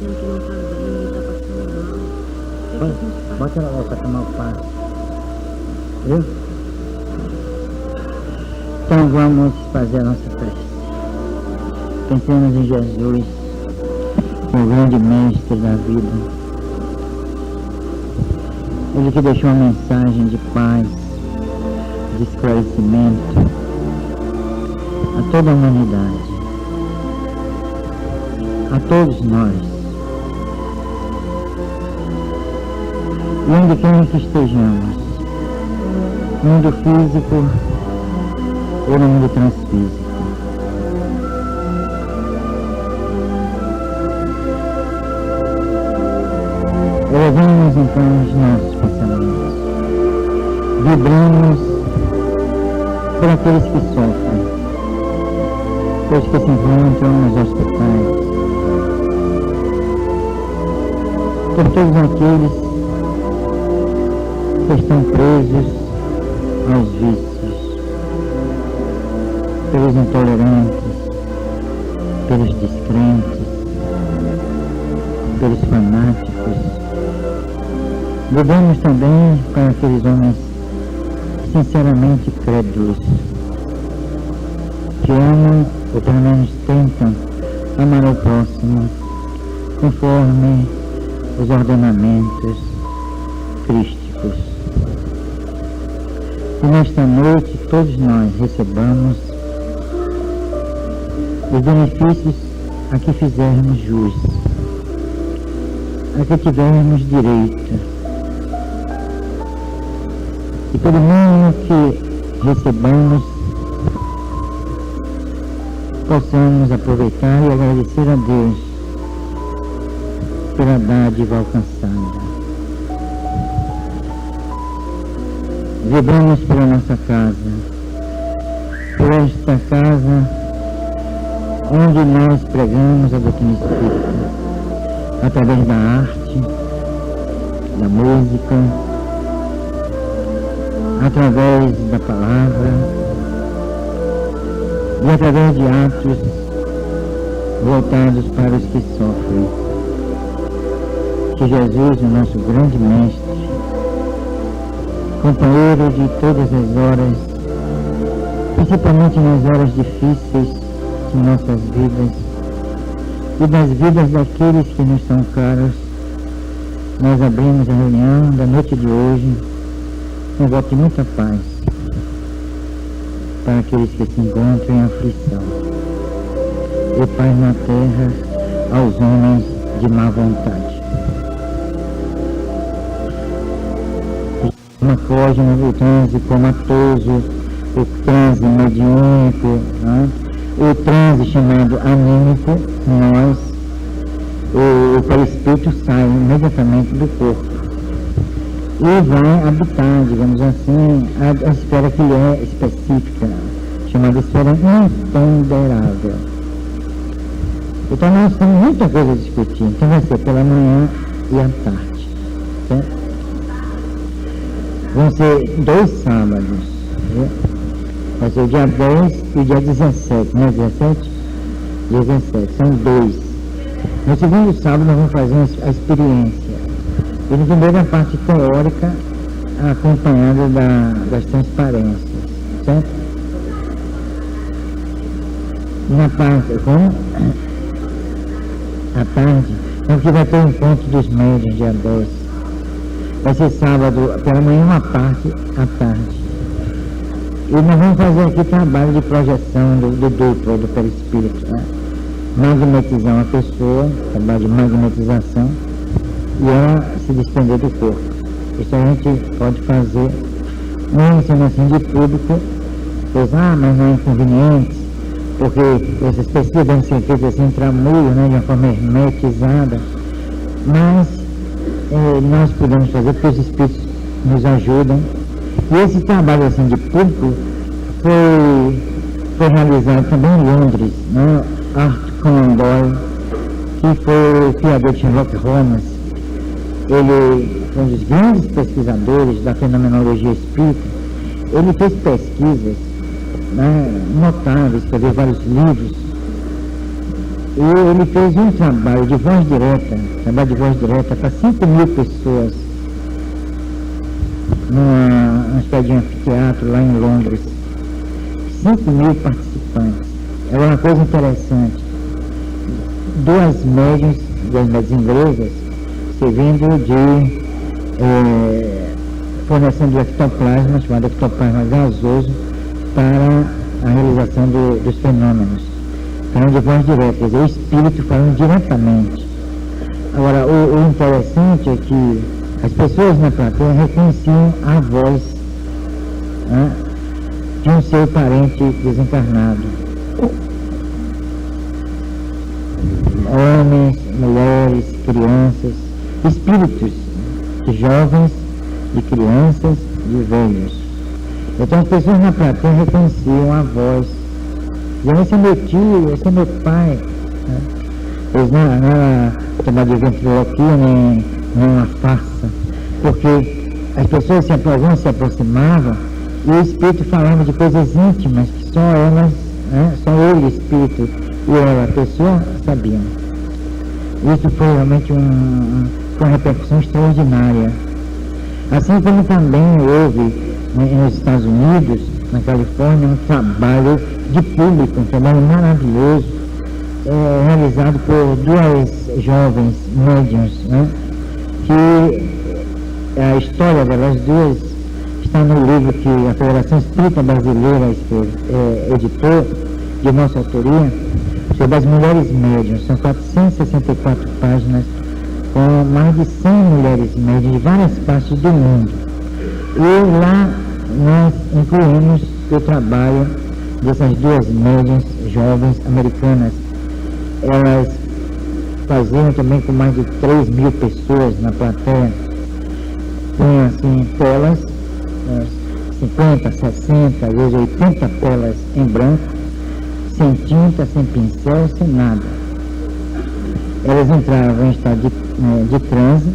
dizendo que não tá bem, tá passando mal. O que a gente faz? Bota ela lá para tomar o passe. Viu? Então vamos fazer a nossa prece. Pensemos em Jesus, o grande mestre da vida. Ele que deixou uma mensagem de paz, de esclarecimento a toda a humanidade, a todos nós. E onde quer que estejamos, no mundo físico ou no mundo transfísico. Elevamos então os nossos pensamentos, vibramos por aqueles que sofrem, pelos que se encontram nos hospitais, por todos aqueles que estão presos aos vícios, pelos intolerantes, pelos descrentes, pelos fanáticos. Vibramos também para aqueles homens sinceramente crédulos, que amam, ou pelo menos tentam amar o próximo, conforme os ordenamentos crísticos. E nesta noite todos nós recebamos os benefícios a que fizermos jus, a que tivermos direito. E pelo mínimo que recebamos, possamos aproveitar e agradecer a Deus pela dádiva alcançada. Vibramos pela nossa casa, por esta casa onde nós pregamos a doutrina espírita, através da arte, da música, através da palavra e através de atos voltados para os que sofrem. Que Jesus, o nosso grande mestre, companheiro de todas as horas, principalmente nas horas difíceis de nossas vidas e das vidas daqueles que nos são caros, nós abrimos a reunião da noite de hoje com voto de muita paz para aqueles que se encontram em aflição, e paz na terra aos homens de má vontade. Uma foge no transe comatoso, o transe mediúnico, né? O transe chamado anímico, nós, o perispírito sai imediatamente do corpo e vai habitar, digamos assim, a esfera que lhe é específica, chamada esfera imponderável. Então nós temos muita coisa a discutir, então vai ser pela manhã e à tarde, certo? Vão ser 2 sábados, viu? Vai ser o dia 10 e o dia 17, não é 17? 17, são 2. No segundo sábado nós vamos fazer a experiência. E no primeiro a parte teórica, acompanhada das transparências, certo? E na parte, como? À tarde, então que vai ter o encontro dos médiuns, dia 10. Vai ser sábado pela manhã, uma parte à tarde. E nós vamos fazer aqui trabalho de projeção do duplo, do perispírito, né? Magnetizar uma pessoa, trabalho de magnetização, e ela se desprender do corpo. Isso a gente pode fazer, não sendo assim de público, pois, mas não é inconveniente, porque essas pesquisas devem ser feitas assim, tramulho, né, de uma forma hermetizada, mas nós podemos fazer porque os espíritos nos ajudam. E esse trabalho assim de público foi realizado também em Londres, né? Arthur Conan Doyle, que foi o criador de Sherlock Holmes. Ele foi um dos grandes pesquisadores da fenomenologia espírita. Ele fez pesquisas, né, notáveis, escreveu vários livros E ele fez um trabalho de voz direta para 5.000 pessoas, numa espécie de anfiteatro lá em Londres. 5.000 participantes. É uma coisa interessante. Duas médiuns inglesas servindo de fornecendo de ectoplasma, chamado ectoplasma gasoso, para a realização dos fenômenos. Então, de voz direta, quer dizer, o espírito falando diretamente. Agora, o interessante é que as pessoas na plateia reconheciam a voz, né, de um seu parente desencarnado. Homens, mulheres, crianças, espíritos de jovens, de crianças, de velhos. Então as pessoas na plateia reconheciam a voz. Diziam, esse é meu tio, esse é meu pai. Eles não era chamado de ventriloquia, nem uma farsa, porque as pessoas se aproximavam e o espírito falava de coisas íntimas que só elas, só ele, espírito, e ela, a pessoa, sabiam. Isso foi realmente uma repercussão extraordinária. Assim como também houve nos Estados Unidos, na Califórnia, um trabalho de público, um trabalho maravilhoso, realizado por duas jovens médiuns, que a história delas duas está no livro que a Federação Espírita Brasileira editou, de nossa autoria, sobre as mulheres médiuns. São 464 páginas, com mais de 100 mulheres médiuns de várias partes do mundo. E lá nós incluímos o trabalho dessas duas médiuns jovens americanas. Elas faziam também com mais de 3.000 pessoas na plateia. Tinham assim telas, 50, 60, às vezes 80 telas em branco, sem tinta, sem pincel, sem nada. Elas entravam em estado de transe,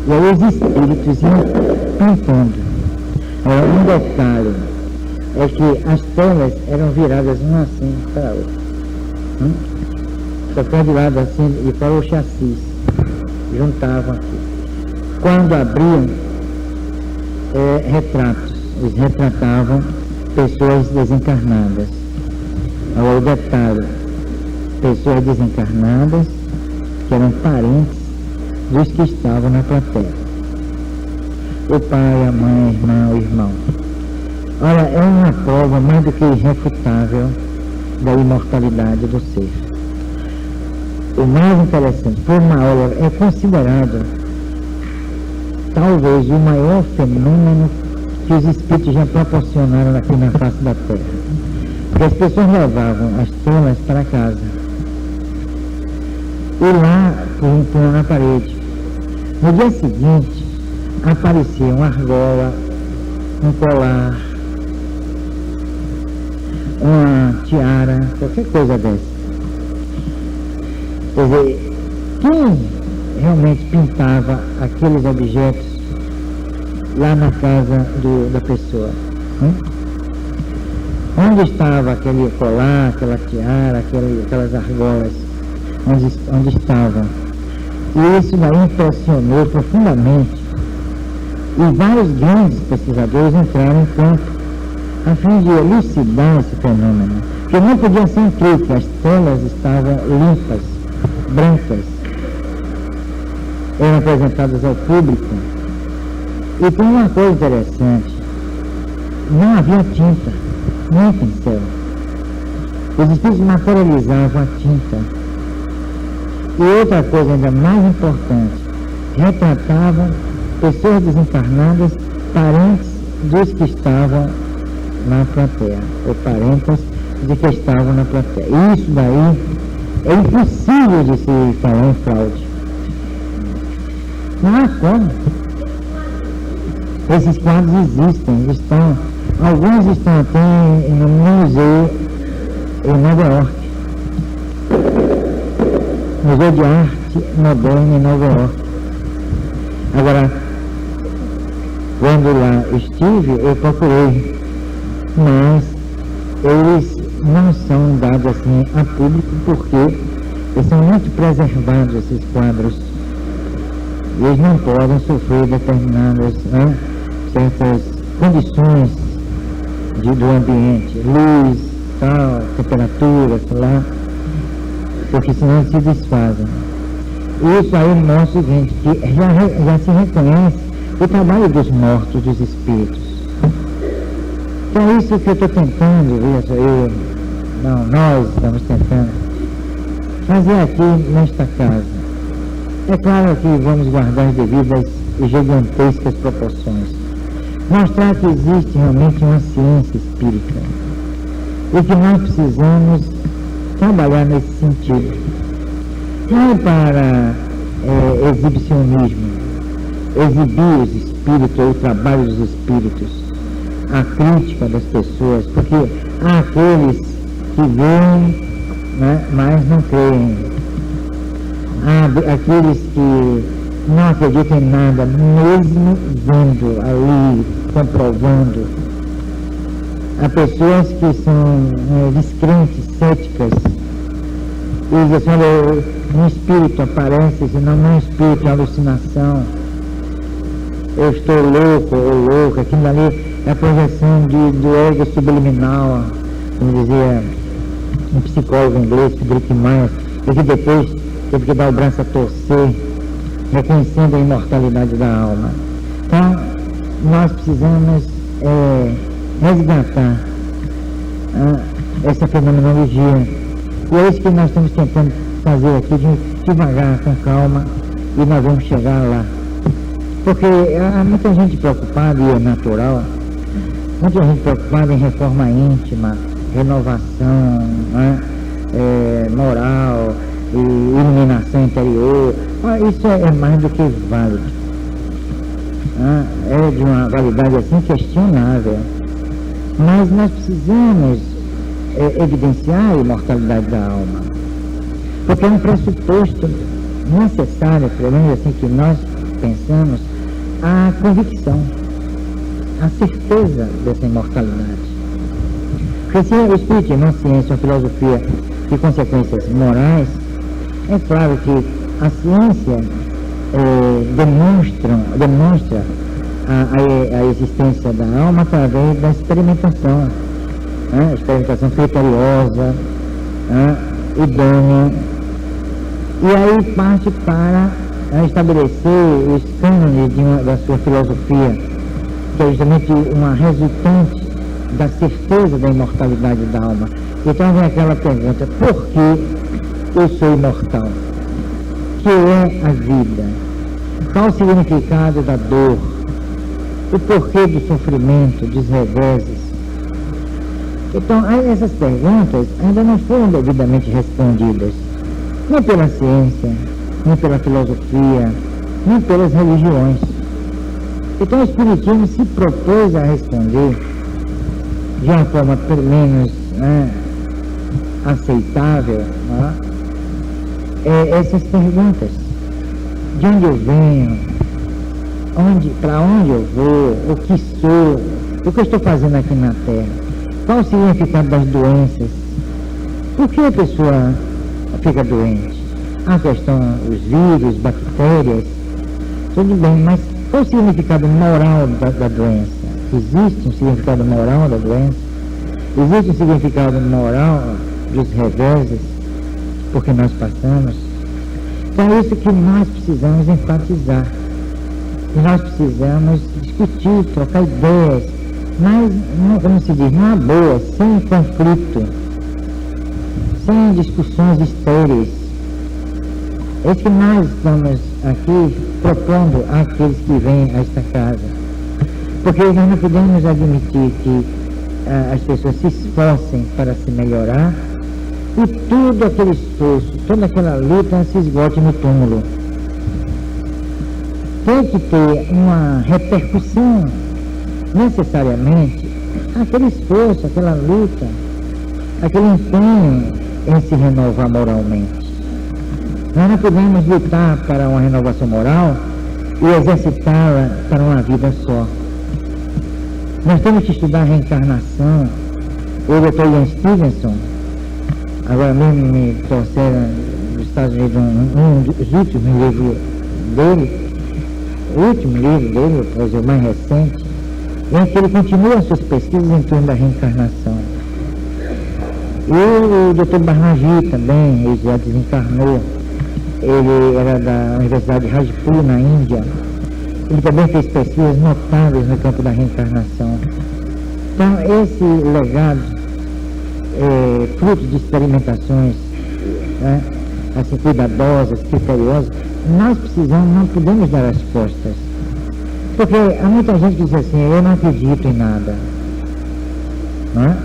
e aí os espíritos iam pintando. Um detalhe é que as telas eram viradas uma assim para a outra. Só que de lado assim e para o chassi. Juntavam aqui. Quando abriam, retratos. Eles retratavam pessoas desencarnadas. Agora o detalhe, pessoas desencarnadas que eram parentes dos que estavam na plateia. O pai, a mãe, a irmã, o irmão. Olha, é uma prova mais do que irrefutável da imortalidade do ser. O mais interessante, por Maurer, é considerado talvez o maior fenômeno que os espíritos já proporcionaram aqui na face da Terra. Porque as pessoas levavam as telas para casa e lá punham na parede. No dia seguinte aparecia uma argola, um colar, uma tiara, qualquer coisa dessa. Quer dizer, quem realmente pintava aqueles objetos lá na casa da pessoa? Onde estava aquele colar, aquela tiara, aquelas argolas? Onde estavam? E isso daí impressionou profundamente. E vários grandes pesquisadores entraram em campo a fim de elucidar esse fenômeno. Porque não podia ser um truque, as telas estavam limpas, brancas, eram apresentadas ao público. E tem uma coisa interessante, não havia tinta, nem pincel. Os espíritos materializavam a tinta. E outra coisa ainda mais importante, retratavam pessoas desencarnadas, parentes dos que estavam na plateia, ou parentes de que estavam na plateia. Isso daí é impossível de se falar em fraude. Não há como. Esses quadros existem, alguns estão até no museu em Nova York, Museu de Arte Moderna em Nova York. Agora, quando lá estive, eu procurei, mas eles não são dados assim a público, porque Eles são muito preservados, esses quadros. E eles não podem sofrer determinadas, né, certas condições do ambiente, luz, tal, temperatura, sei lá, porque senão eles se desfazem. Isso aí mostra o seguinte, que já se reconhece o trabalho dos mortos, dos espíritos. Então é isso que eu estou tentando, nós estamos tentando fazer aqui nesta casa. É claro que vamos guardar as devidas e gigantescas proporções. Mostrar que existe realmente uma ciência espírita e que nós precisamos trabalhar nesse sentido. Não é para exibicionismo, exibir os espíritos ou o trabalho dos espíritos, a crítica das pessoas, porque há aqueles que veem, né, mas não creem. Há aqueles que não acreditam em nada, mesmo vendo ali, comprovando. Há pessoas que são descrentes, céticas, e dizem assim, olha, um espírito aparece, senão não é um espírito, é alucinação. Eu estou louco ou louca, aquilo ali é a projeção do ego subliminal, como dizia um psicólogo inglês, Friedrich Myers, e que depois teve que dar o braço a torcer, reconhecendo a imortalidade da alma. Então, nós precisamos resgatar essa fenomenologia. E é isso que nós estamos tentando fazer aqui, devagar, com calma, e nós vamos chegar lá. Porque há muita gente preocupada, e é natural, muita gente preocupada em reforma íntima, renovação, né, moral, e iluminação interior. Isso é mais do que válido. É de uma validade assim questionável. Mas nós precisamos evidenciar a imortalidade da alma. Porque é um pressuposto necessário, pelo menos assim que nós pensamos, a convicção, a certeza dessa imortalidade. Porque se o espírito não ciência, uma filosofia de consequências morais, é claro que a ciência demonstra a existência da alma através da experimentação, né? Experimentação criteriosa, idônea, e aí parte para estabelecer os cânones da sua filosofia, que é justamente uma resultante da certeza da imortalidade da alma. Então vem aquela pergunta, por que eu sou imortal? O que é a vida? Qual o significado da dor? O porquê do sofrimento, dos reveses? Então, essas perguntas ainda não foram devidamente respondidas, nem pela ciência, nem pela filosofia, nem pelas religiões. Então o Espiritismo se propôs a responder de uma forma pelo menos aceitável, essas perguntas. De onde eu venho? Para onde eu vou? O que sou? O que eu estou fazendo aqui na Terra? Qual o significado das doenças? Por que a pessoa fica doente? A questão, os vírus, bactérias, tudo bem, mas qual o significado moral da doença? Existe um significado moral da doença? Existe um significado moral dos reveses porque nós passamos? Então é isso que nós precisamos enfatizar. Nós precisamos discutir, trocar ideias, mas, como se diz, numa boa, sem conflito, sem discussões estéreis. É isso que nós estamos aqui propondo àqueles que vêm a esta casa. Porque nós não podemos admitir que as pessoas se esforcem para se melhorar e todo aquele esforço, toda aquela luta se esgote no túmulo. Tem que ter uma repercussão, necessariamente, aquele esforço, aquela luta, aquele empenho em se renovar moralmente. Nós não podemos lutar para uma renovação moral e exercitá-la para uma vida só. Nós temos que estudar a reencarnação. O Dr. Ian Stevenson, agora mesmo me trouxeram dos Estados Unidos um dos últimos livros dele, o último livro dele, o mais recente, em que ele continua suas pesquisas em torno da reencarnação. E o Dr. Banerjee também, ele já desencarnou, ele era da Universidade de Rajpur, na Índia. Ele também fez pesquisas notáveis no campo da reencarnação. Então, esse legado, fruto de experimentações, né, assim, cuidadosas, criteriosas, nós precisamos, não podemos dar respostas. Porque há muita gente que diz assim, eu não acredito em nada. Não é?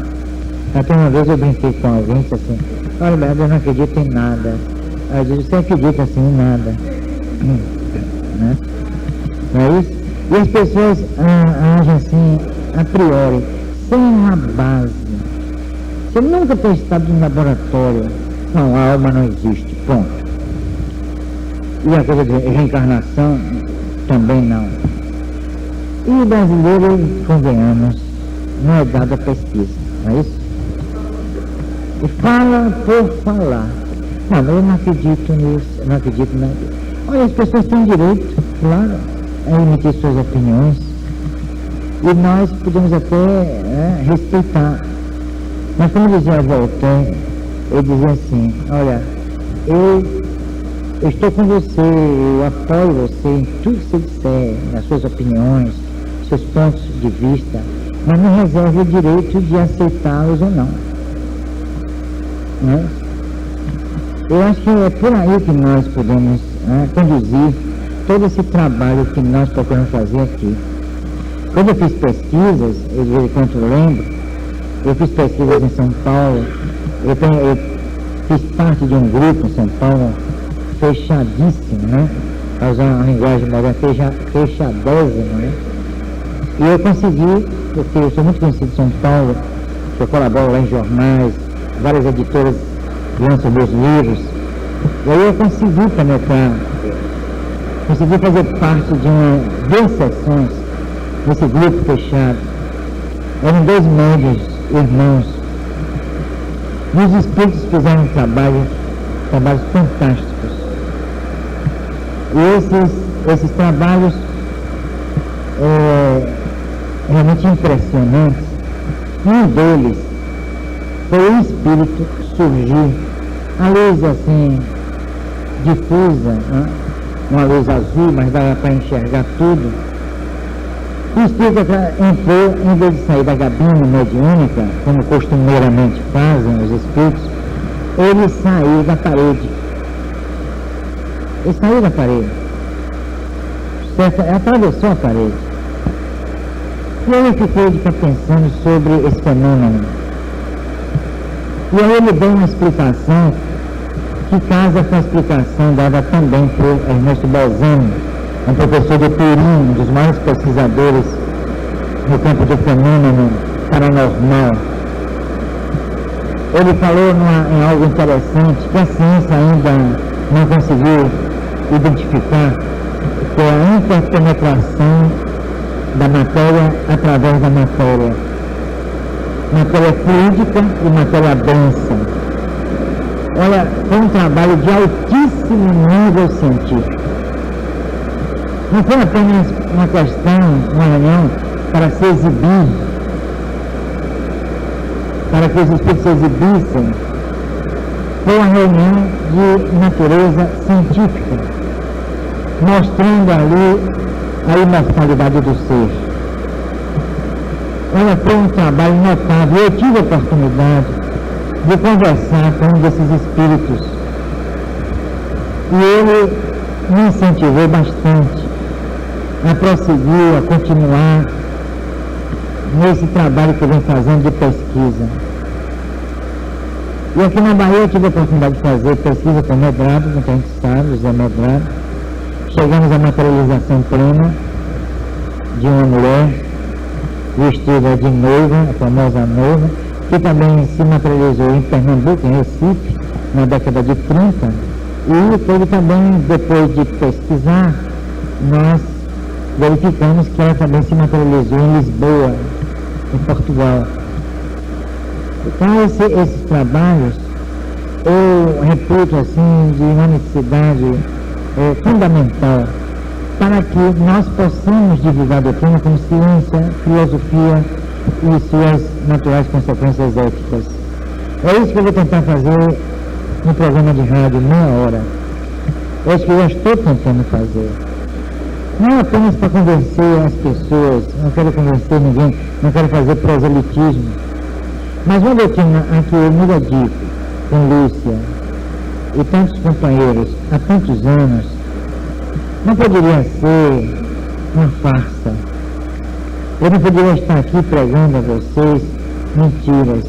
Até uma vez eu brinquei com alguém e disse assim, olha, eu não acredito em nada. Aí eu disse, você acredita assim em nada? Né? Não é isso? E as pessoas agem assim, a priori, sem uma base. Você nunca tem estado em laboratório. Não, a alma não existe, ponto. E a coisa de reencarnação também não. E o brasileiro, convenhamos, não é dado a pesquisa, não é isso? E fala por falar. Não, eu não acredito nisso, eu não acredito naquilo. Olha, as pessoas têm direito, claro, a emitir suas opiniões. E nós podemos até respeitar. Mas como dizia Voltaire, ele dizia assim, olha, eu estou com você, eu apoio você em tudo que você disser, nas suas opiniões, seus pontos de vista, mas me reserve o direito de aceitá-los ou não. Né? Eu acho que é por aí que nós podemos conduzir todo esse trabalho que nós procuramos fazer aqui. Quando eu fiz pesquisas, eu de vez em quando lembro, eu fiz pesquisas em São Paulo, eu fiz parte de um grupo em São Paulo, fechadíssimo, né? Para usar uma linguagem moderna, fechadésimo, né? E eu consegui, porque eu sou muito conhecido em São Paulo, eu colaboro lá em jornais, várias editoras lançam meus livros, e aí eu consegui penetrar, consegui fazer parte de duas sessões nesse grupo fechado. Eram 2 médios irmãos. E os espíritos fizeram trabalhos fantásticos. E esses trabalhos realmente impressionantes. Um deles foi o espírito surgir, a luz assim, difusa, né? Uma luz azul, mas dava para enxergar tudo. O espírito entrou, em vez de sair da cabine mediúnica, como costumeiramente fazem os espíritos, ele saiu da parede. Ele saiu da parede. Atravessou a parede. E aí eu fiquei de ficar pensando sobre esse fenômeno. E aí ele deu uma explicação que casa com a explicação dada também por Ernesto Bolzano, um professor de Turim, um dos maiores pesquisadores no campo do fenômeno paranormal. Ele falou em algo interessante que a ciência ainda não conseguiu identificar, que é a interpenetração da matéria através da matéria. Matéria fluídica e matéria densa. Olha, foi um trabalho de altíssimo nível científico. Não foi apenas uma questão, uma reunião para se exibir, para que os espíritos se exibissem. Foi uma reunião de natureza científica, mostrando ali a imortalidade do ser. Olha, foi um trabalho notável. Eu tive a oportunidade de conversar com um desses espíritos e ele me incentivou bastante a prosseguir, a continuar nesse trabalho que eu venho fazendo de pesquisa. E aqui na Bahia eu tive a oportunidade de fazer pesquisa com o Medrado, muita gente sabe, José Medrado. Chegamos à materialização plena de uma mulher vestida de noiva, a famosa noiva, que também se materializou em Pernambuco, em Recife, na década de 30, e teve também, depois de pesquisar, nós verificamos que ela também se materializou em Lisboa, em Portugal. Então esses trabalhos eu reputo assim de uma necessidade fundamental para que nós possamos divulgar a doutrina como ciência, filosofia e suas naturais consequências éticas. É isso que eu vou tentar fazer no programa de rádio, meia hora. É isso que eu já estou tentando fazer. Não apenas para convencer as pessoas, não quero convencer ninguém, não quero fazer proselitismo, mas uma doutrina a que eu me dedico com Lúcia e tantos companheiros há tantos anos, não poderia ser uma farsa. Eu não poderia estar aqui pregando a vocês mentiras.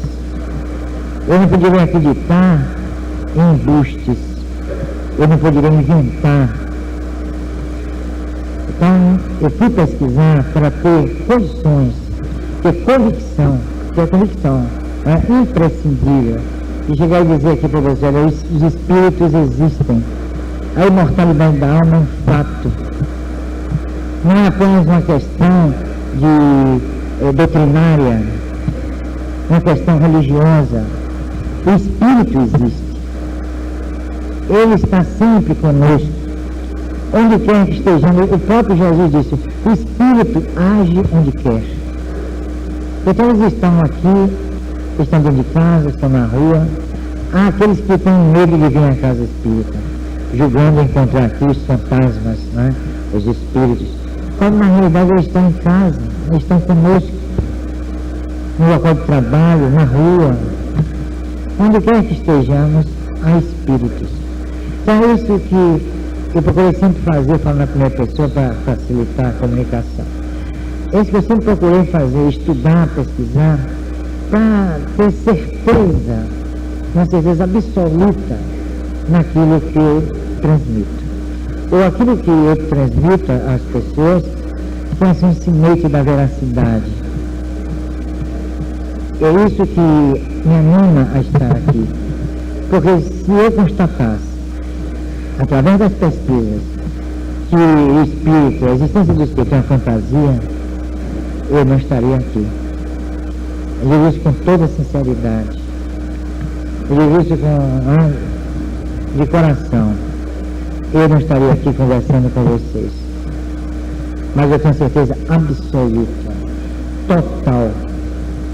Eu não poderia acreditar em embustes. Eu não poderia inventar. Então, eu fui pesquisar para ter condições, ter convicção, porque a convicção é imprescindível. E chegar e dizer aqui para vocês, olha, os espíritos existem. A imortalidade da alma é um fato. Não é apenas uma questão de doutrinária, uma questão religiosa. O espírito existe. Ele está sempre conosco. Onde quer que estejamos, o próprio Jesus disse, o espírito age onde quer. Então eles estão aqui, estão dentro de casa, estão na rua. Há aqueles que têm medo de vir à casa espírita, julgando encontrar aqui os fantasmas, né? Os espíritos. Quando na realidade eles estão em casa, eles estão conosco, no local de trabalho, na rua. Onde quer que estejamos, há espíritos. Então é isso que eu procurei sempre fazer, falando na primeira pessoa, para facilitar a comunicação. É isso que eu sempre procurei fazer, estudar, pesquisar, para ter certeza, uma certeza absoluta naquilo que eu transmito. Ou aquilo que eu transmito às pessoas, com esse ensinamento da veracidade. É isso que me anima a estar aqui. Porque se eu constatasse, através das pesquisas, que o espírito, a existência do espírito é uma fantasia, eu não estaria aqui. Eu digo isso com toda sinceridade. Eu digo isso de coração. Eu não estaria aqui conversando com vocês. Mas eu tenho certeza absoluta, total,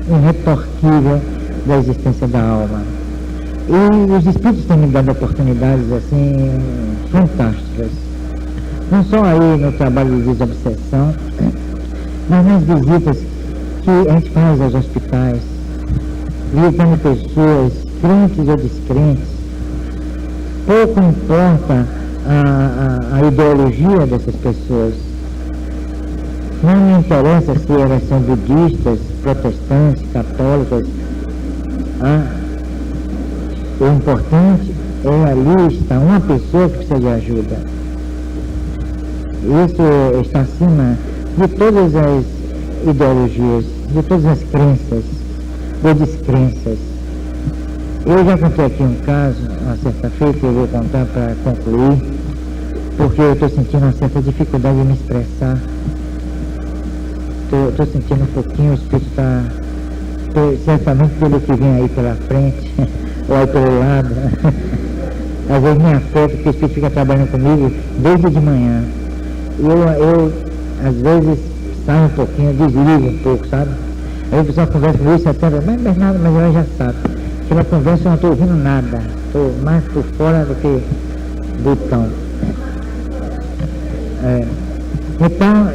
irretorquível da existência da alma. E os espíritos têm me dado oportunidades assim fantásticas. Não só aí no trabalho de desobsessão, mas nas visitas que a gente faz aos hospitais, visitando pessoas, crentes ou descrentes. Pouco importa a ideologia dessas pessoas. Não me interessa se elas são budistas, protestantes, católicas. O importante é ali estar uma pessoa que precisa de ajuda. Isso está acima de todas as ideologias, de todas as crenças ou descrenças. Eu já contei aqui um caso, uma certa feita, eu vou contar para concluir, porque eu estou sentindo uma certa dificuldade de me expressar. Estou sentindo um pouquinho, o espírito está, certamente pelo que vem aí pela frente, ou aí pelo lado. Às vezes me afeta, porque o espírito fica trabalhando comigo desde de manhã. Eu às vezes saio um pouquinho, desligo um pouco, sabe? Aí o pessoal conversa com isso até, mas Bernardo, mas ela já sabe. Pela conversa eu não estou ouvindo nada, estou mais por fora do que botão. Então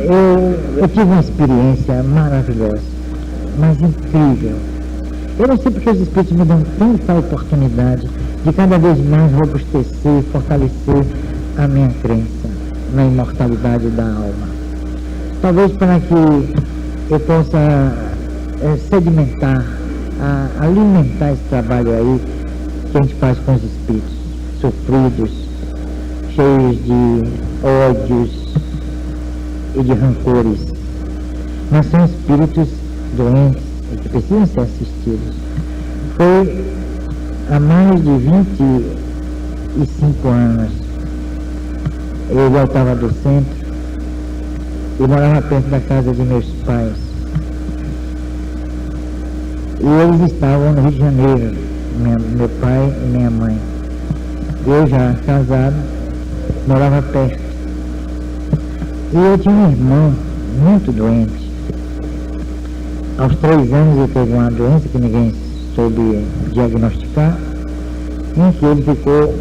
eu tive uma experiência maravilhosa, mas incrível. Eu não sei porque os espíritos me dão tanta oportunidade de cada vez mais robustecer, fortalecer a minha crença na imortalidade da alma. Talvez para que eu possa sedimentar, alimentar esse trabalho aí que a gente faz com os espíritos sofridos, cheios de ódios e de rancores. Mas são espíritos doentes e que precisam ser assistidos. Foi há mais de 25 anos. Eu voltava do centro e morava perto da casa de meus pais. E eles estavam no Rio de Janeiro, meu pai e minha mãe. Eu já casado, morava perto. E eu tinha um irmão muito doente. Aos 3 anos ele teve uma doença que ninguém soube diagnosticar, em que ele ficou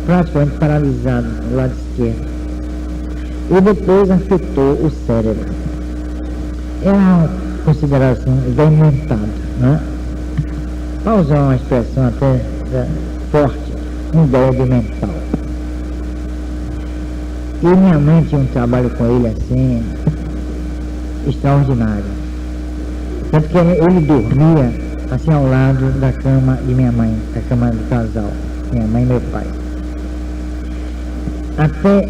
praticamente paralisado do lado esquerdo. E depois afetou o cérebro. Era considerado assim, dementado, né? Para usar uma expressão até forte, um débil mental. E minha mãe tinha um trabalho com ele assim, extraordinário. Tanto que ele dormia assim ao lado da cama de minha mãe, da cama do casal, minha mãe e meu pai. Até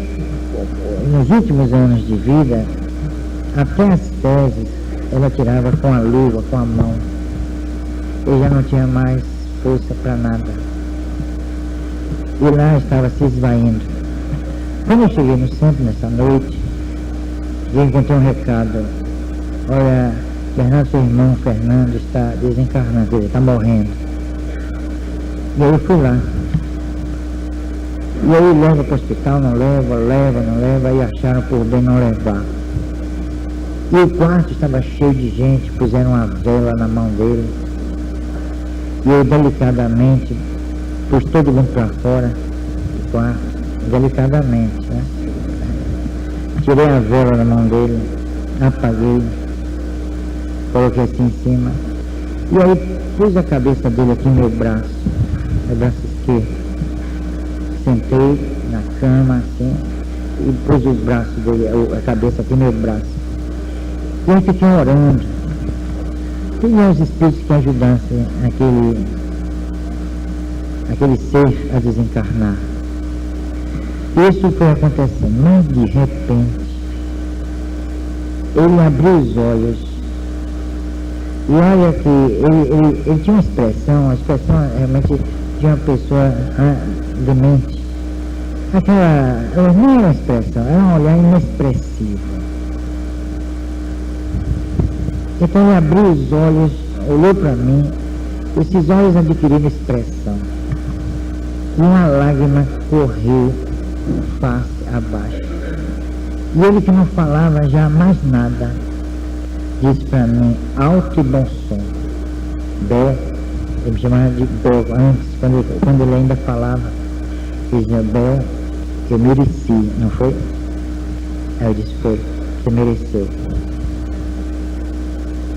nos últimos anos de vida, até as fezes ela tirava com a luva, com a mão. Eu já não tinha mais força para nada. E lá estava se esvaindo. Quando eu cheguei no centro nessa noite, eu encontrei um recado. Olha, Bernardo, seu irmão Fernando está desencarnando, ele está morrendo. E aí eu fui lá. E aí leva para o hospital, não leva, e acharam por bem não levar. E o quarto estava cheio de gente, puseram uma vela na mão dele. E eu delicadamente pus todo mundo para fora do quarto, delicadamente, né? Tirei a vela da mão dele, apaguei, coloquei assim em cima. E aí pus a cabeça dele aqui no meu braço esquerdo. Sentei na cama assim, e pus os braços dele, a cabeça aqui no meu braço. E aí fiquei orando. Tinha os espíritos que ajudassem aquele ser a desencarnar. Isso foi acontecendo, mas de repente ele abriu os olhos. E olha que ele tinha uma expressão, a expressão realmente de uma pessoa demente. Aquela, não era uma expressão, era um olhar inexpressivo. Então ele abriu os olhos, olhou para mim, esses olhos adquiriram expressão. E uma lágrima correu face abaixo. E ele que não falava já mais nada, disse para mim, alto e bom som. Bé, ele me chamava de Bé antes, quando ele ainda falava, dizia, Bé, eu mereci, não foi? Aí eu disse, foi, você mereceu.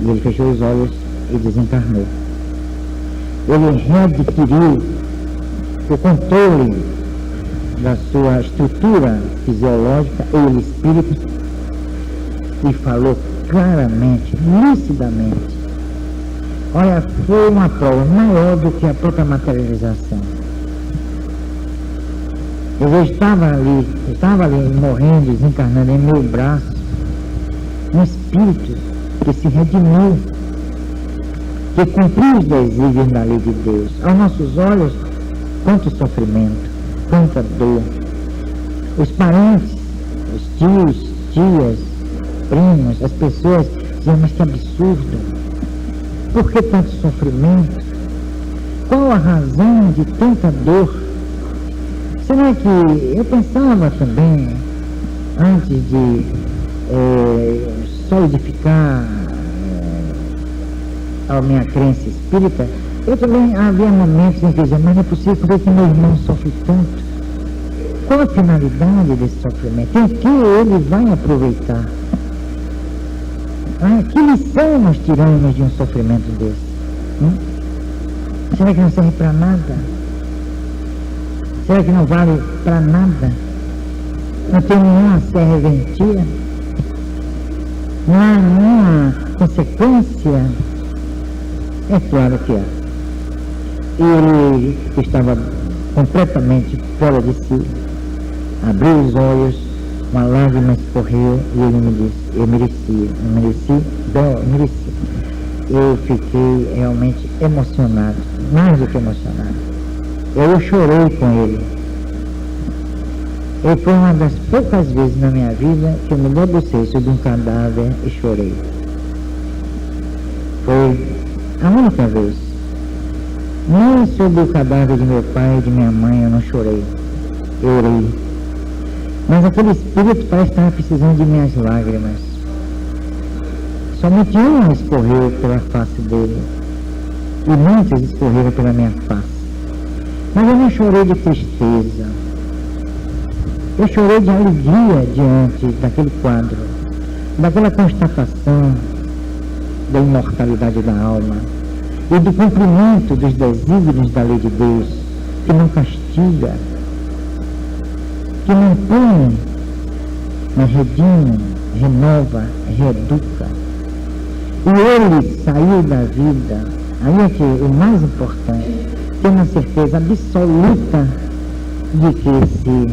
E ele fechou os olhos e desencarnou. Ele readquiriu o controle da sua estrutura fisiológica, ele espírito, e falou claramente, lucidamente. Olha, foi uma prova maior do que a própria materialização. Eu estava ali morrendo, desencarnando em meu braço, um espírito que se redimiu, que cumpriu os desígnios da lei de Deus. Aos nossos olhos, quanto sofrimento, quanta dor. Os parentes, os tios, tias, primos, as pessoas diziam, mas que absurdo, por que tanto sofrimento? Qual a razão de tanta dor? Será que eu pensava também, antes de solidificar a minha crença espírita, eu também havia momentos em que eu dizia, mas não é possível, por que meu irmão sofre tanto? Qual a finalidade desse sofrimento? Em que ele vai aproveitar? Que lição nós tiramos de um sofrimento desse? Será que não serve para nada? Será que não vale para nada? Não tem nenhuma serventia? Não há nenhuma consequência? É claro que há. Ele estava completamente fora de si, abriu os olhos, uma lágrima escorreu e ele me disse, eu mereci. Eu fiquei realmente emocionado, mais do que emocionado. Eu chorei com ele. E foi uma das poucas vezes na minha vida que eu me debrucei sobre um cadáver e chorei. Foi a única vez. Nem sobre o cadáver de meu pai e de minha mãe eu não chorei. Eu orei. Mas aquele espírito parece estar precisando de minhas lágrimas. Somente uma escorreu pela face dele, e muitas escorreram pela minha face. Mas eu não chorei de tristeza. Eu chorei de alegria diante daquele quadro, daquela constatação da imortalidade da alma e do cumprimento dos desígnios da lei de Deus, que não castiga, que não pune, mas redime, renova, reeduca. E ele saiu da vida. Aí é que o mais importante, tem uma certeza absoluta de que se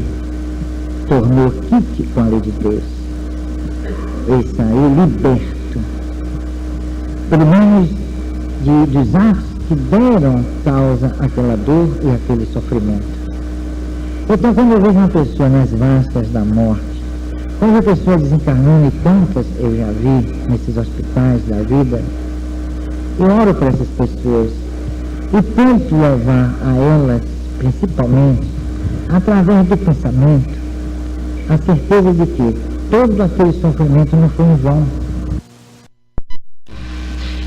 tornou quite com a lei de Deus. Ele saiu liberto, pelo menos dos atos que deram causa àquela dor e àquele sofrimento. Então, quando eu vejo uma pessoa nas vastas da morte, quando a pessoa desencarnando, e quantas eu já vi nesses hospitais da vida, eu oro para essas pessoas e tento levar a elas, principalmente, através do pensamento, a certeza de que todo aquele sofrimento não foi em vão.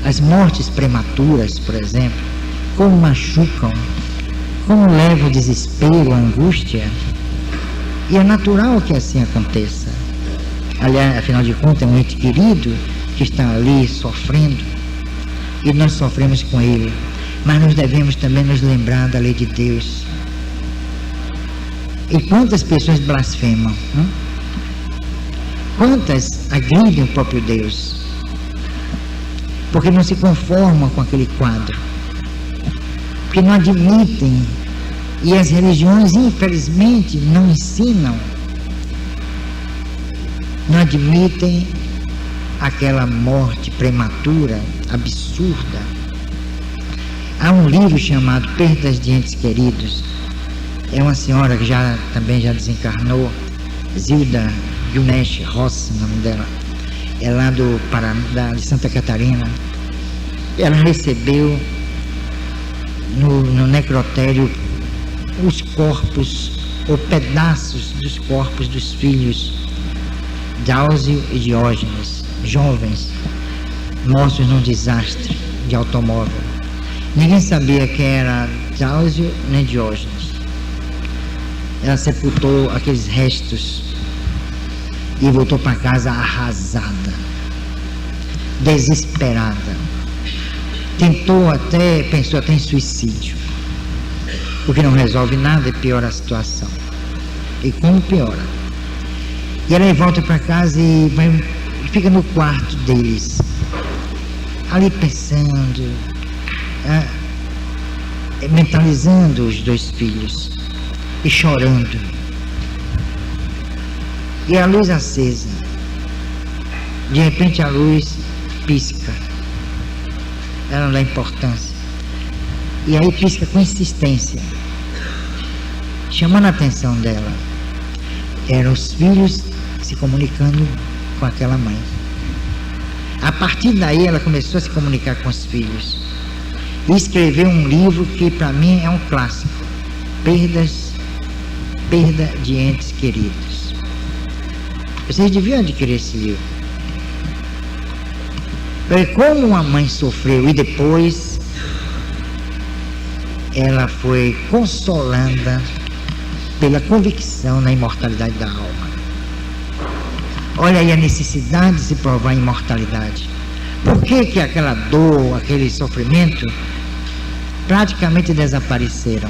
As mortes prematuras, por exemplo, como machucam, como levam o desespero, a angústia, e é natural que assim aconteça. Aliás, afinal de contas, é um ente querido que está ali sofrendo, e nós sofremos com ele, mas nós devemos também nos lembrar da lei de Deus. E quantas pessoas blasfemam? Quantas agridem o próprio Deus? Porque não se conformam com aquele quadro, porque não admitem, e as religiões infelizmente não ensinam, não admitem aquela morte prematura, absurda. Há um livro chamado Perdas de Entes Queridos. É uma senhora que também já desencarnou, Zilda Gunesh Rossi, o nome dela. É lá do Paraná, de Santa Catarina. Ela recebeu no necrotério os corpos, ou pedaços dos corpos dos filhos Dáusio e Diógenes, jovens, mortos num desastre de automóvel. Ninguém sabia quem era Dáusio nem Diógenes. Ela sepultou aqueles restos e voltou para casa arrasada, desesperada. Pensou até em suicídio, porque não resolve nada e piora a situação. E como piora? E ela volta para casa e fica no quarto deles, ali pensando, mentalizando os dois filhos e chorando. E a luz acesa, de repente a luz pisca, ela não dá importância, e aí pisca com insistência, chamando a atenção dela. Eram os filhos se comunicando com aquela mãe. A partir daí ela começou a se comunicar com os filhos e escreveu um livro que para mim é um clássico, Perda de Entes Queridos. Vocês deviam adquirir esse livro. Como uma mãe sofreu e depois ela foi consolada pela convicção na imortalidade da alma. Olha aí a necessidade de se provar a imortalidade. Por que aquela dor, aquele sofrimento praticamente desapareceram?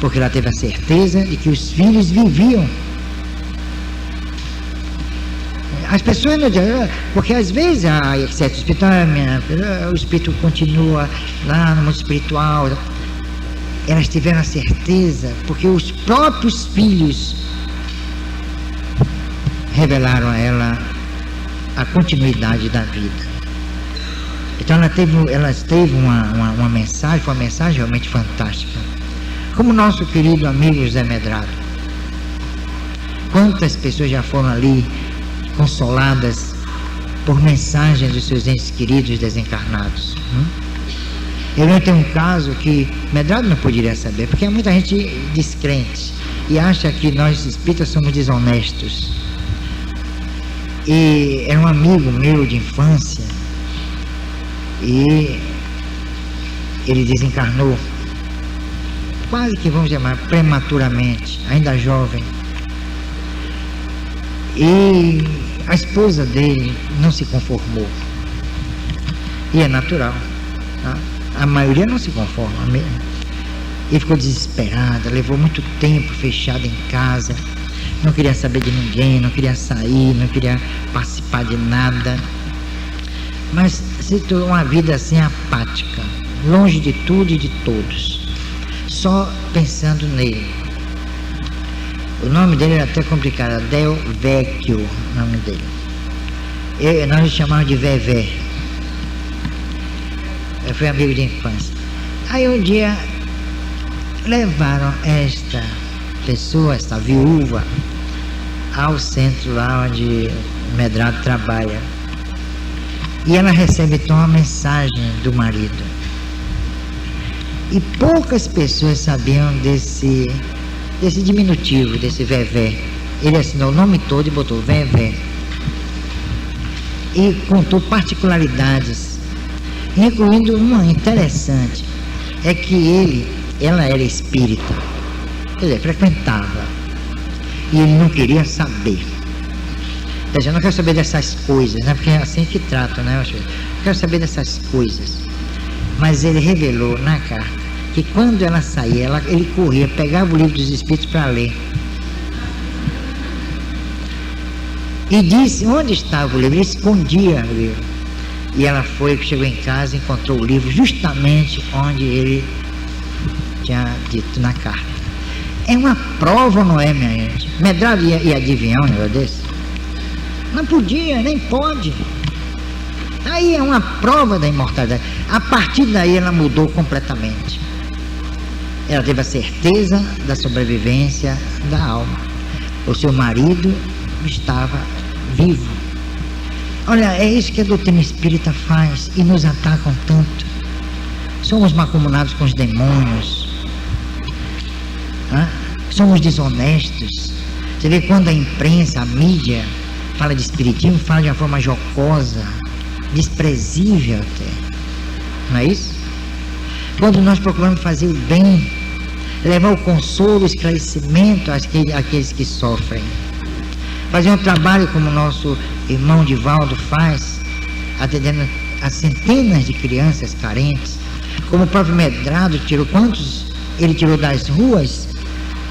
Porque ela teve a certeza de que os filhos viviam. As pessoas não dizem, porque às vezes, certo espírito, o espírito continua lá no mundo espiritual. Elas tiveram a certeza, porque os próprios filhos revelaram a ela a continuidade da vida. Então ela teve uma mensagem, foi uma mensagem realmente fantástica. Como nosso querido amigo José Medrado. Quantas pessoas já foram ali consoladas por mensagens dos seus entes queridos desencarnados. Eu lembro que tem um caso que Medrado não poderia saber, porque há muita gente descrente e acha que nós espíritas somos desonestos. E era um amigo meu de infância e ele desencarnou, quase que vamos chamar prematuramente, ainda jovem. E a esposa dele não se conformou. E é natural, tá? A maioria não se conforma mesmo. E ficou desesperada, levou muito tempo fechada em casa, não queria saber de ninguém, não queria sair, não queria participar de nada. Mas se tornou uma vida assim apática, longe de tudo e de todos, só pensando nele. O nome dele era até complicado, Del Vecchio, o nome dele. Nós chamávamos de Vevé. Eu fui amigo de infância. Aí um dia levaram esta pessoa, esta viúva, ao centro lá onde Medrado trabalha. E ela recebe então uma mensagem do marido. E poucas pessoas sabiam desse diminutivo, desse Vevé. Ele assinou o nome todo e botou Vevé. E contou particularidades, incluindo uma interessante, é que ela era espírita, quer dizer, frequentava, e ele não queria saber. Quer dizer, eu não quero saber dessas coisas, né? Porque é assim que tratam, né? Eu quero saber dessas coisas. Mas ele revelou na carta que quando ela saía, ele corria, pegava o livro dos espíritos para ler. E disse onde estava o livro, ele escondia o livro. E ela chegou em casa e encontrou o livro justamente onde ele tinha dito na carta. É uma prova, não é, minha gente? Medrado ia adivinhar um negócio desse? Não podia, nem pode. Aí é uma prova da imortalidade. A partir daí ela mudou completamente. Ela teve a certeza da sobrevivência da alma. O seu marido estava vivo. Olha, é isso que a doutrina espírita faz e nos atacam tanto. Somos mancomunados com os demônios, somos desonestos. Você vê quando a imprensa, a mídia fala de espiritismo, fala de uma forma jocosa, desprezível até, não é isso? Quando nós procuramos fazer o bem, levar o consolo, o esclarecimento àqueles que sofrem, fazer um trabalho como o nosso irmão Divaldo faz, atendendo a centenas de crianças carentes, como o próprio Medrado tirou, quantos ele tirou das ruas,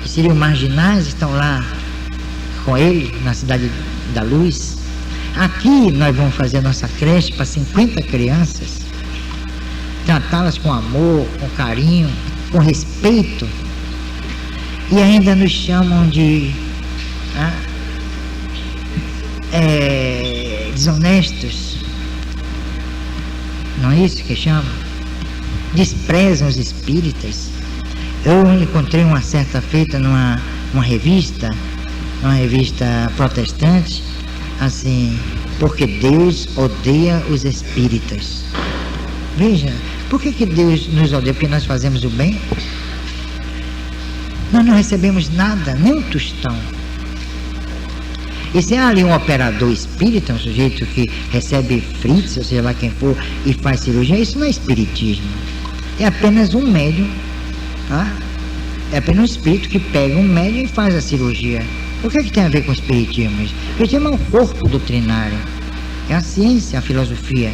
que seriam marginais, estão lá com ele, na Cidade da Luz. Aqui nós vamos fazer a nossa creche para 50 crianças, tratá-las com amor, com carinho, com respeito, e ainda nos chamam de desonestos, não é isso que chamam? Desprezam os espíritas. Eu encontrei uma certa feita numa revista protestante, assim, porque Deus odeia os espíritas. Veja, por que Deus nos odeia? Porque nós fazemos o bem? Nós não recebemos nada, nem um tostão. E se há ali um operador espírita, um sujeito que recebe fritz, ou seja lá quem for, e faz cirurgia, isso não é espiritismo. É apenas um médium, é apenas um espírito que pega um médium e faz a cirurgia. O que é que tem a ver com o espiritismo? O espiritismo é um corpo doutrinário, é a ciência, a filosofia.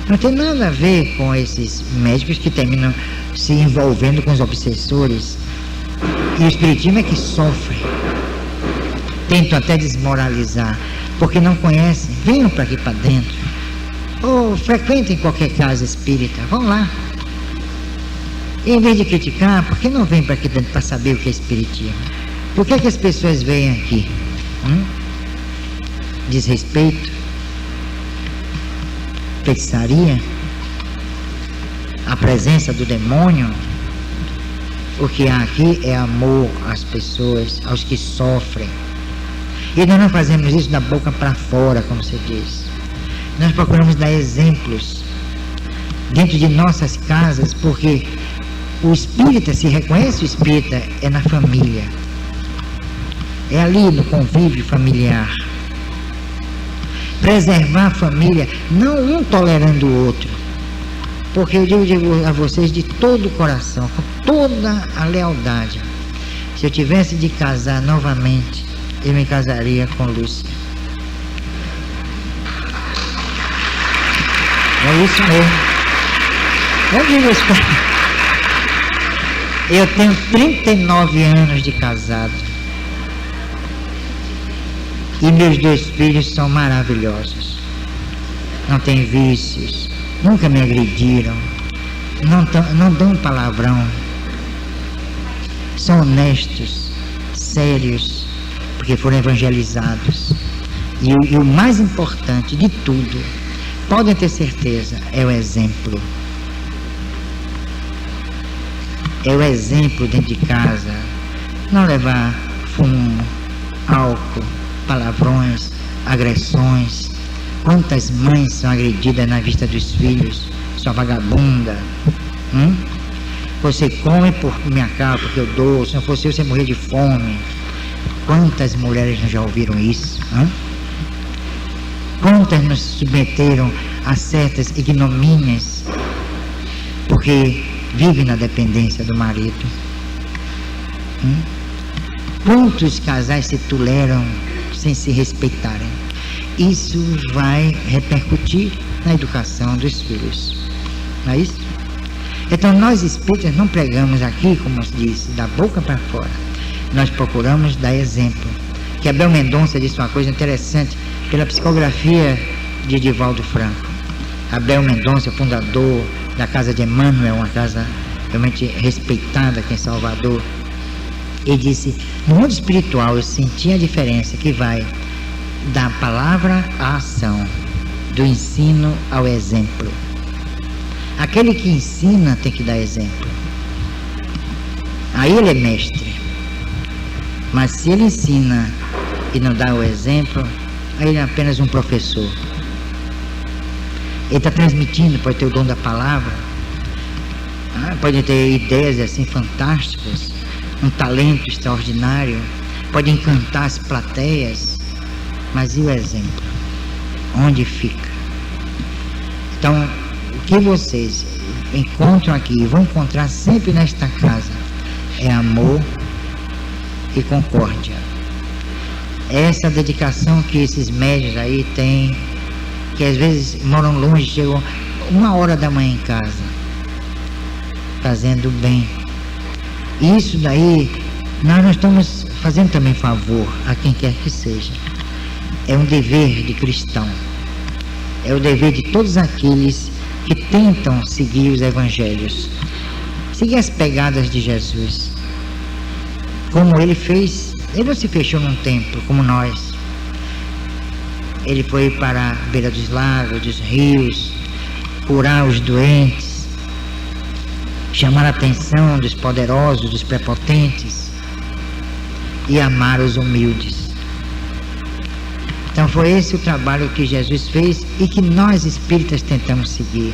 Não tem nada a ver com esses médicos que terminam se envolvendo com os obsessores. E o espiritismo é que sofre. Tentam até desmoralizar, porque não conhecem. Venham para aqui para dentro, ou frequentem qualquer casa espírita, vão lá. E em vez de criticar, por que não vem para aqui dentro para saber o que é espiritismo? Por que as pessoas vêm aqui? Desrespeito, feitiçaria, a presença do demônio. O que há aqui é amor às pessoas, aos que sofrem. E nós não fazemos isso da boca para fora, como se diz. Nós procuramos dar exemplos dentro de nossas casas, porque o espírita, se reconhece o espírita, é na família, é ali no convívio familiar. Preservar a família, não um tolerando o outro, porque eu digo a vocês de todo o coração, com toda a lealdade, se eu tivesse de casar novamente, eu me casaria com Lúcia. É isso mesmo. Eu digo isso pra... Eu tenho 39 anos de casado. E meus 2 filhos são maravilhosos. Não têm vícios. Nunca me agrediram. Não dão palavrão. São honestos, sérios, porque foram evangelizados. E o mais importante de tudo, podem ter certeza, é o exemplo. É o exemplo dentro de casa. Não levar fumo, álcool, palavrões, agressões. Quantas mães são agredidas na vista dos filhos? Sua vagabunda. Você come por minha causa, porque eu dou. Se não fosse eu, você morrer de fome. Quantas mulheres não já ouviram isso? Quantas nos submeteram a certas ignomínias porque vivem na dependência do marido? Quantos casais se toleram sem se respeitarem? Isso vai repercutir na educação dos filhos, não é isso? Então nós espíritas não pregamos aqui, como se diz, da boca para fora. Nós procuramos dar exemplo. Que Abel Mendonça disse uma coisa interessante pela psicografia de Divaldo Franco. Abel Mendonça, fundador da Casa de Emmanuel, uma casa realmente respeitada aqui em Salvador. Ele disse: no mundo espiritual eu senti a diferença que vai da palavra à ação, do ensino ao exemplo. Aquele que ensina tem que dar exemplo. Aí ele é mestre. Mas se ele ensina e não dá o exemplo, aí ele é apenas um professor. Ele está transmitindo, pode ter o dom da palavra, pode ter ideias assim fantásticas, um talento extraordinário, pode encantar as plateias, mas e o exemplo? Onde fica? Então, o que vocês encontram aqui e vão encontrar sempre nesta casa é amor e concórdia. Essa dedicação que esses médios aí têm, que às vezes moram longe, chegam 1h da manhã em casa, fazendo bem. Isso daí, nós estamos fazendo também favor a quem quer que seja. É um dever de cristão. É o dever de todos aqueles que tentam seguir os evangelhos, seguir as pegadas de Jesus. Como ele fez, ele não se fechou num templo como nós. Ele foi para a beira dos lagos, dos rios, curar os doentes, chamar a atenção dos poderosos, dos prepotentes e amar os humildes. Então foi esse o trabalho que Jesus fez e que nós espíritas tentamos seguir.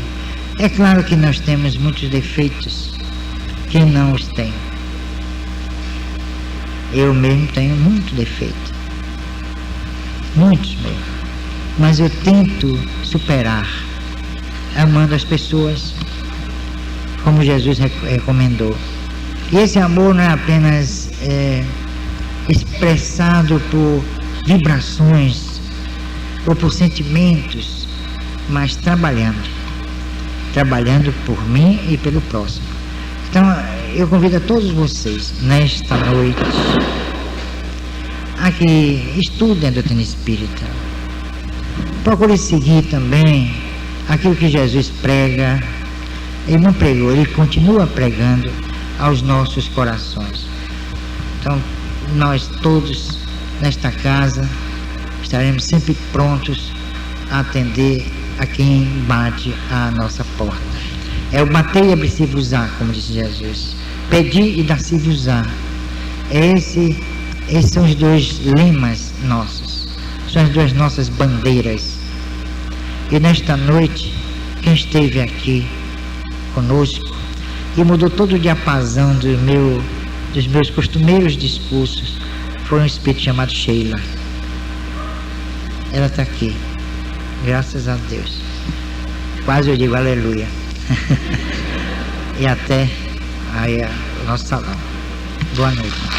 É claro que nós temos muitos defeitos, quem não os tem? Eu mesmo tenho muito defeito, muitos mesmo, mas eu tento superar, amando as pessoas, como Jesus recomendou. E esse amor não é apenas expressado por vibrações ou por sentimentos, mas trabalhando por mim e pelo próximo. Então eu convido a todos vocês nesta noite a que estudem a doutrina espírita, procure seguir também aquilo que Jesus prega. Ele não pregou, ele continua pregando aos nossos corações. Então nós todos nesta casa estaremos sempre prontos a atender a quem bate à nossa porta. É o bater e abrir-se-vos-á, como disse Jesus. Pedir e dar-se-vos-á. Esses são os dois lemas nossos, são as duas nossas bandeiras. E nesta noite, quem esteve aqui conosco e mudou todo o diapasão dos meus costumeiros discursos. Foi um espírito chamado Sheila. Ela está aqui, graças a Deus. Quase eu digo aleluia. E até aí o nosso salão. Boa noite.